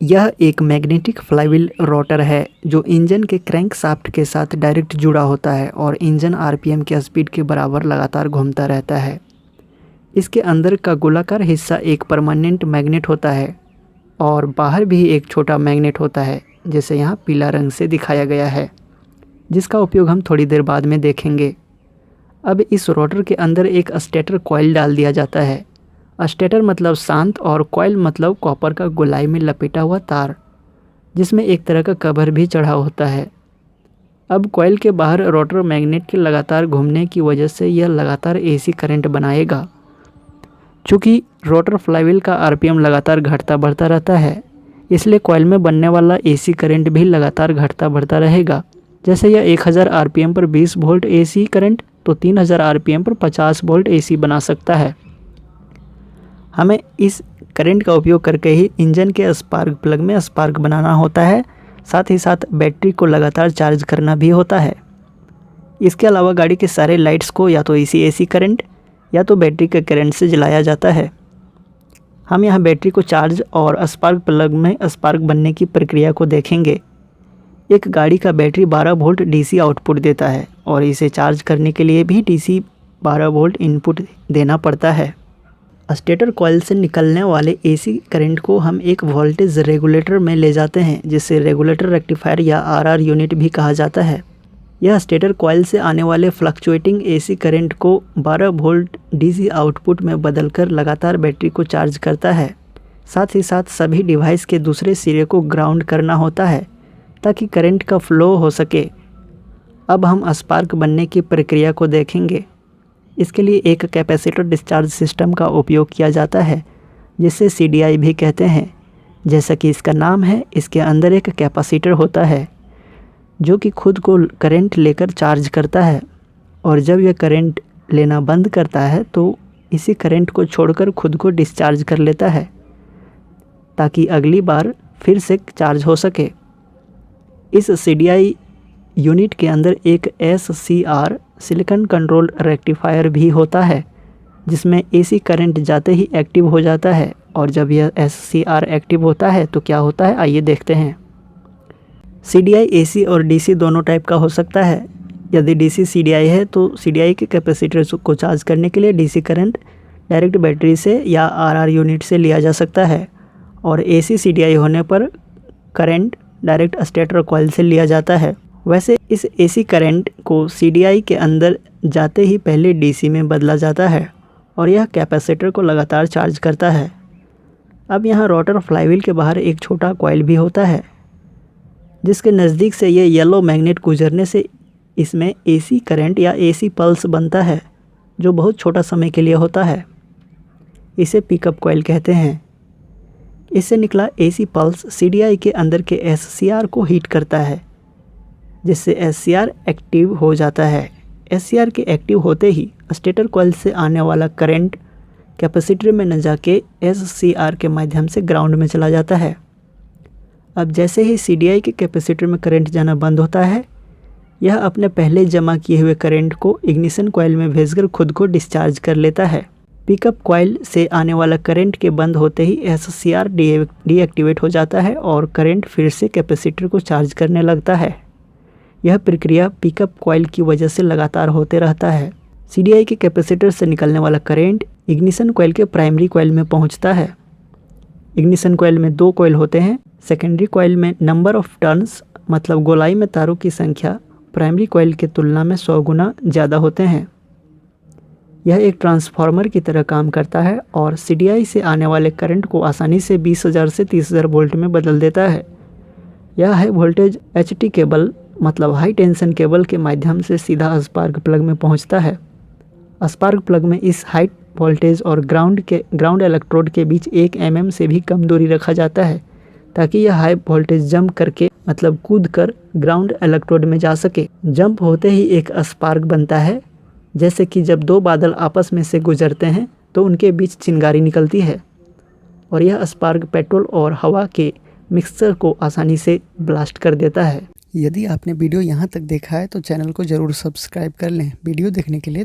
यह एक magnetic flywheel rotor है जो इंजन के क्रैंकशाफ्ट के साथ डायरेक्ट जुड़ा होता है और इंजन आरपीएम के स्पीड के बराबर लगातार घूमता रहता है। इसके अंदर का गोलाकार हिस्सा एक परमानेंट मैग्नेट होता है और बाहर भी एक छोटा मैग्नेट होता है, जैसे यहाँ पीला रंग से दिखाया गया है, जिसका उपयोग हम थोड़ी देर बाद में देखेंगे। अब इस रोटर के अंदर एक स्टेटर कॉइल डाल दिया जाता है। स्टेटर मतलब शांत और कॉइल मतलब कॉपर का गोलाई में लपेटा हुआ तार, जिसमें एक तरह का कवर भी चढ़ा होता है। अब कॉइल के बाहर रोटर मैग्नेट के लगातार घूमने की वजह से यह लगातार एसी करंट बनाएगा। चूँकि रोटर फ्लाईव्हील का आरपीएम लगातार घटता बढ़ता रहता है, इसलिए कॉइल में बनने वाला एसी करंट भी लगातार घटता बढ़ता रहेगा। जैसे यह 1000 आरपीएम पर 20 वोल्ट एसी करंट तो 3000 आरपीएम पर 50 वोल्ट एसी बना सकता है। हमें इस करंट का उपयोग करके ही इंजन के स्पार्क प्लग में स्पार्क बनाना होता है, साथ ही साथ बैटरी को लगातार चार्ज करना भी होता है। इसके अलावा गाड़ी के सारे लाइट्स को या तो एसी करंट या तो बैटरी के करंट से जलाया जाता है। हम यहाँ बैटरी को चार्ज और स्पार्क प्लग में स्पार्क बनने की प्रक्रिया को देखेंगे। एक गाड़ी का बैटरी 12 वोल्ट डीसी आउटपुट देता है और इसे चार्ज करने के लिए भी डीसी 12 वोल्ट इनपुट देना पड़ता है। स्टेटर कॉइल से निकलने वाले एसी करंट को हम एक वोल्टेज रेगुलेटर में ले जाते हैं, जिसे रेगुलेटर रेक्टिफायर या आरआर यूनिट भी कहा जाता है। यह स्टेटर कॉइल से आने वाले फ्लक्चुएटिंग एसी करंट को 12 वोल्ट डीसी आउटपुट में बदलकर लगातार बैटरी को चार्ज करता है। साथ ही साथ सभी डिवाइस के दूसरे सिरे को ग्राउंड करना होता है ताकि करंट का फ्लो हो सके। अब हम स्पार्क बनने की प्रक्रिया को देखेंगे। इसके लिए एक कैपेसिटर डिस्चार्ज सिस्टम का उपयोग किया जाता है, जिसे सीडीआई भी कहते हैं। जैसा कि इसका नाम है, इसके अंदर एक कैपेसिटर होता है जो कि खुद को करंट लेकर चार्ज करता है, और जब यह करंट लेना बंद करता है तो इसी करंट को छोड़कर खुद को डिस्चार्ज कर लेता है ताकि अगली बार फिर से चार्ज हो सके। इस सीडीआई यूनिट के अंदर एक SCR सिलिकॉन कंट्रोल रेक्टिफायर भी होता है, जिसमें एसी करंट जाते ही एक्टिव हो जाता है। और जब यह SCR एक्टिव होता है तो क्या होता है, आइए देखते हैं। सीडीआई एसी और डीसी दोनों टाइप का हो सकता है। यदि डीसी सीडीआई है तो सीडीआई के कैपेसिटर को चार्ज करने के लिए डीसी करंट डायरेक्ट बैटरी से या आरआर यूनिट से लिया जा सकता है, और एसी सीडीआई होने पर करंट डायरेक्ट स्टेटर कॉइल से लिया जाता है। वैसे इस एसी करंट को सीडीआई के अंदर जाते ही पहले डीसी में बदला जाता है और यह कैपेसिटर को लगातार चार्ज करता है। अब यहाँ रोटर फ्लाईव्हील के बाहर एक छोटा कॉइल भी होता है, जिसके नज़दीक से ये येलो मैग्नेट गुजरने से इसमें एसी करंट या एसी पल्स बनता है, जो बहुत छोटा समय के लिए होता है। इसे पिकअप कॉइल कहते हैं। इससे निकला एसी पल्स सीडीआई के अंदर के SCR को हीट करता है, जिससे SCR एक्टिव हो जाता है। SCR के एक्टिव होते ही स्टेटर कॉइल से आने वाला करंट कैपेसिटर में न जाके SCR के माध्यम से ग्राउंड में चला जाता है। अब जैसे ही सीडीआई के कैपेसिटर में करंट जाना बंद होता है, यह अपने पहले जमा किए हुए करंट को इग्निशन कॉइल में भेजकर खुद को डिस्चार्ज कर लेता है। पिकअप कॉइल से आने वाला करंट के बंद होते ही SCR डीएक्टिवेट हो जाता है और करंट फिर से कैपेसिटर को चार्ज करने लगता है। यह प्रक्रिया पिकअप कॉइल की वजह से लगातार होते रहता है। सीडीआई के कैपेसिटर से निकलने वाला करंट इग्निशन कॉइल के प्राइमरी कॉइल में पहुंचता है। इग्निशन कॉइल में 2 कॉइल होते हैं। सेकेंडरी कॉइल में नंबर ऑफ टर्न्स मतलब गोलाई में तारों की संख्या प्राइमरी कॉइल की तुलना में 100 गुना ज़्यादा होते हैं। यह एक ट्रांसफार्मर की तरह काम करता है और सीडीआई से आने वाले करंट को आसानी से 20,000 से 30,000 वोल्ट में बदल देता है। यह हाई वोल्टेज HT केबल मतलब हाई टेंशन केबल के माध्यम से सीधा स्पार्क प्लग में पहुंचता है। स्पार्क प्लग में इस हाई वोल्टेज और ग्राउंड इलेक्ट्रोड के बीच 1 mm से भी कम दूरी रखा जाता है, ताकि यह हाई वोल्टेज जंप करके मतलब कूद कर ग्राउंड इलेक्ट्रोड में जा सके। जंप होते ही एक स्पार्क बनता है, जैसे कि जब 2 बादल आपस में से गुजरते हैं तो उनके बीच चिंगारी निकलती है, और यह स्पार्क पेट्रोल और हवा के मिक्सचर को आसानी से ब्लास्ट कर देता है। यदि आपने वीडियो यहाँ तक देखा है तो चैनल को ज़रूर सब्सक्राइब कर लें। वीडियो देखने के लिए